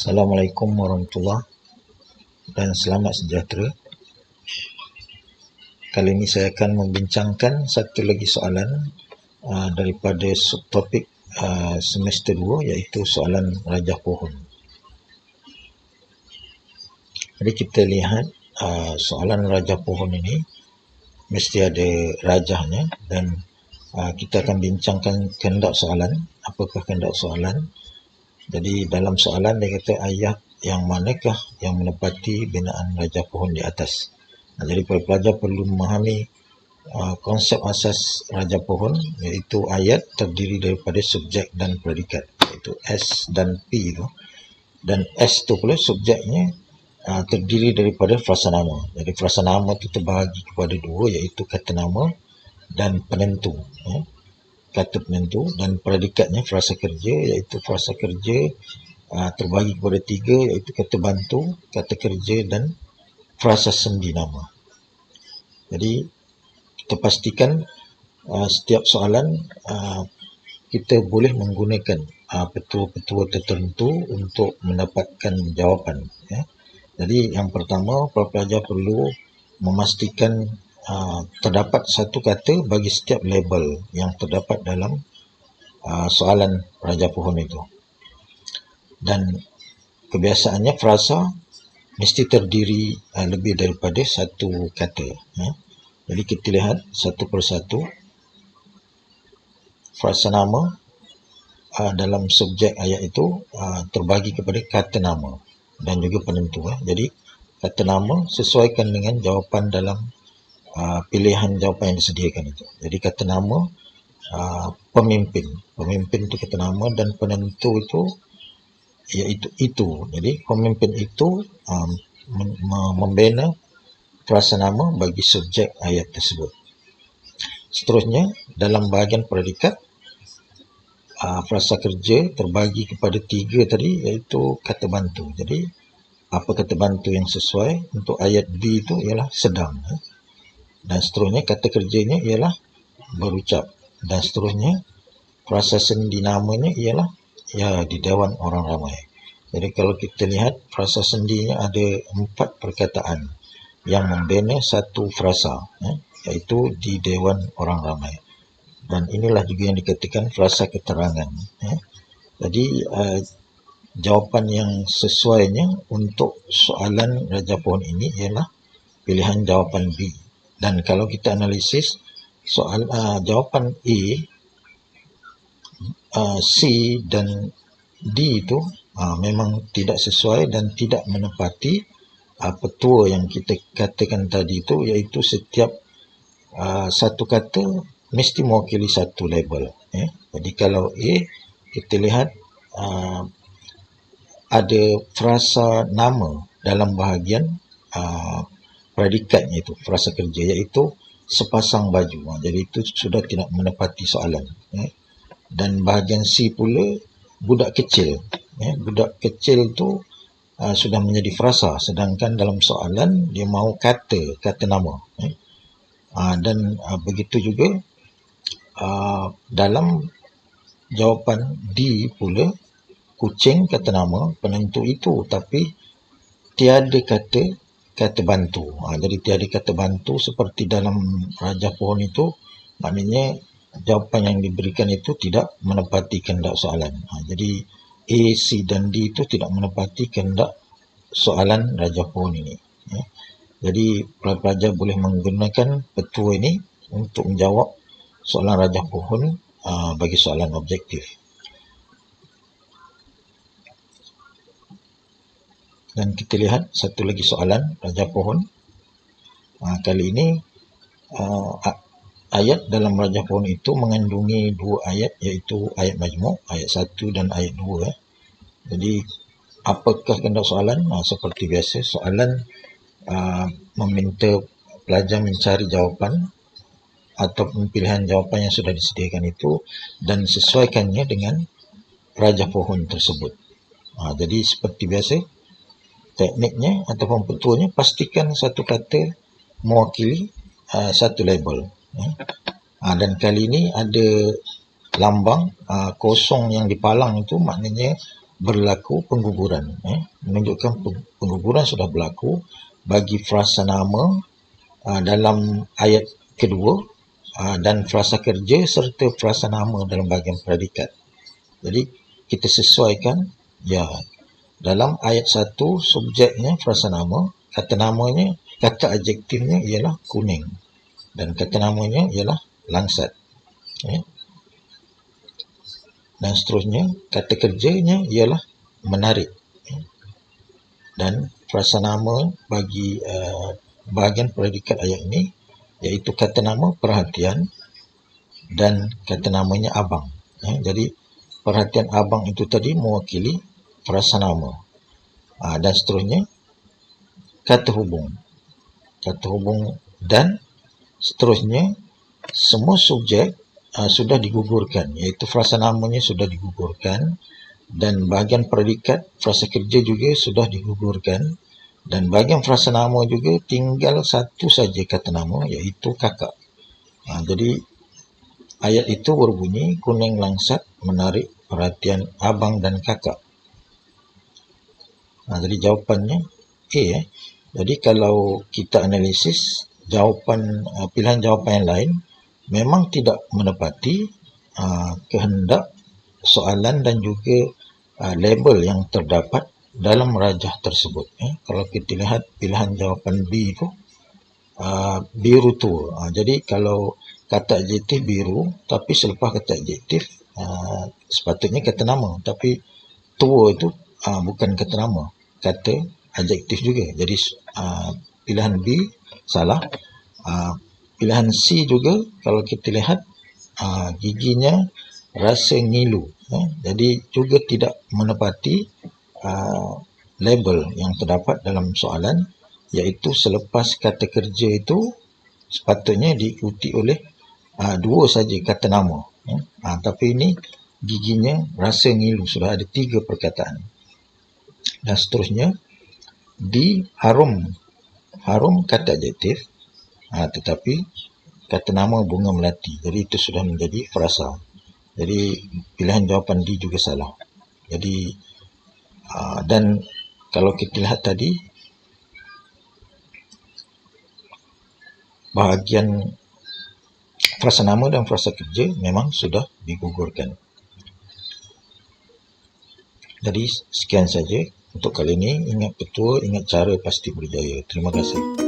Assalamualaikum warahmatullahi dan selamat sejahtera. Kali ini saya akan membincangkan satu lagi soalan daripada subtopik semester 2, iaitu soalan rajah pohon. Jadi kita lihat soalan rajah pohon ini mesti ada rajahnya, dan kita akan bincangkan kehendak soalan. Apakah kehendak soalan? Jadi dalam soalan dia kata ayat yang manakah yang menepati binaan rajah pohon di atas. Jadi pelajar perlu memahami konsep asas rajah pohon, iaitu ayat terdiri daripada subjek dan predikat, iaitu S dan P itu. Dan S itu pula subjeknya terdiri daripada frasa nama. Jadi frasa nama itu terbahagi kepada dua, iaitu kata nama dan penentu. Kata penentu, dan predikatnya frasa kerja, iaitu frasa kerja terbagi kepada tiga, iaitu kata bantu, kata kerja dan frasa sendi nama. Jadi kita pastikan setiap soalan kita boleh menggunakan petua-petua tertentu untuk mendapatkan jawapan. Jadi yang pertama, pelajar perlu memastikan terdapat satu kata bagi setiap label yang terdapat dalam soalan rajah pohon itu. Dan kebiasaannya frasa mesti terdiri lebih daripada satu kata. Jadi kita lihat satu persatu. Frasa nama dalam subjek ayat itu terbagi kepada kata nama dan juga penentu. Jadi kata nama sesuaikan dengan jawapan dalam pilihan jawapan yang disediakan itu. Jadi kata nama pemimpin itu kata nama, dan penentu itu iaitu itu. Jadi pemimpin itu membina frasa nama bagi subjek ayat tersebut. Seterusnya dalam bahagian predikat, frasa kerja terbagi kepada tiga tadi, iaitu kata bantu. Jadi apa kata bantu yang sesuai untuk ayat B itu ialah sedang. Dan seterusnya kata kerjanya ialah berucap. Dan seterusnya frasa sendi namanya ialah di dewan orang ramai. Jadi kalau kita lihat frasa sendinya ada 4 perkataan yang membina satu frasa, iaitu di dewan orang ramai. Dan inilah juga yang dikatakan frasa keterangan. Jadi jawapan yang sesuainya untuk soalan rajah pohon ini ialah pilihan jawapan B. Dan kalau kita analisis jawapan A, C dan D itu memang tidak sesuai dan tidak menepati petua yang kita katakan tadi itu, iaitu setiap satu kata mesti mewakili satu label. Jadi kalau A, kita lihat ada frasa nama dalam bahagian predikatnya itu, frasa kerja, iaitu sepasang baju. Jadi itu sudah tidak menepati soalan. Dan bahagian C pula budak kecil. Budak kecil tu sudah menjadi frasa, sedangkan dalam soalan dia mahu kata nama. Dan begitu juga dalam jawapan D pula, kucing kata nama, penentu itu, tapi tiada kata bantu. Jadi tiada kata bantu seperti dalam rajah pohon itu, maknanya jawapan yang diberikan itu tidak menepati kehendak soalan. Jadi A, C dan D itu tidak menepati kehendak soalan rajah pohon ini. Jadi pelajar boleh menggunakan petua ini untuk menjawab soalan rajah pohon bagi soalan objektif. Dan kita lihat satu lagi soalan rajah pohon. Kali ini ayat dalam rajah pohon itu mengandungi 2 ayat, iaitu ayat majmuk, ayat 1 dan ayat 2. Jadi apakah kehendak soalan? Seperti biasa, soalan meminta pelajar mencari jawapan ataupun pilihan jawapan yang sudah disediakan itu dan sesuaikannya dengan rajah pohon tersebut. Jadi seperti biasa, tekniknya ataupun petuanya, pastikan satu kata mewakili satu label. Dan kali ini ada lambang kosong yang dipalang itu, maknanya berlaku pengguguran. Menunjukkan pengguguran sudah berlaku bagi frasa nama dalam ayat kedua dan frasa kerja serta frasa nama dalam bahagian predikat. Jadi kita sesuaikan, ya, dalam ayat 1 subjeknya frasa nama, kata namanya, kata adjektifnya ialah kuning dan kata namanya ialah langsat. Dan seterusnya kata kerjanya ialah menarik. Dan frasa nama bagi bahagian predikat ayat ini iaitu kata nama perhatian dan kata namanya abang. Jadi perhatian abang itu tadi mewakili frasa nama. Dan seterusnya kata hubung dan seterusnya semua subjek sudah digugurkan, iaitu frasa namanya sudah digugurkan dan bahagian predikat frasa kerja juga sudah digugurkan dan bahagian frasa nama juga tinggal satu saja kata nama, iaitu kakak. Jadi ayat itu berbunyi kuning langsat menarik perhatian abang dan kakak. Jadi jawapannya A. Jadi kalau kita analisis pilihan jawapan yang lain memang tidak menepati kehendak soalan dan juga label yang terdapat dalam rajah tersebut. Kalau kita lihat pilihan jawapan B itu biru tua. Jadi kalau kata adjektif biru, tapi selepas kata adjektif sepatutnya kata nama, tapi tua itu bukan kata nama, kata adjektif juga. Jadi pilihan B salah. Pilihan C juga kalau kita lihat giginya rasa ngilu, jadi juga tidak menepati label yang terdapat dalam soalan, iaitu selepas kata kerja itu sepatutnya diikuti oleh dua saja kata nama. Tapi ini giginya rasa ngilu, sudah ada 3 perkataan. Dan seterusnya di harum kata adjektif, tetapi kata nama bunga melati. Jadi itu sudah menjadi frasa. Jadi pilihan jawapan D juga salah. Jadi dan kalau kita lihat tadi bahagian frasa nama dan frasa kerja memang sudah digugurkan. Jadi sekian saja untuk kali ini. Ingat betul, ingat cara, pasti berjaya. Terima kasih.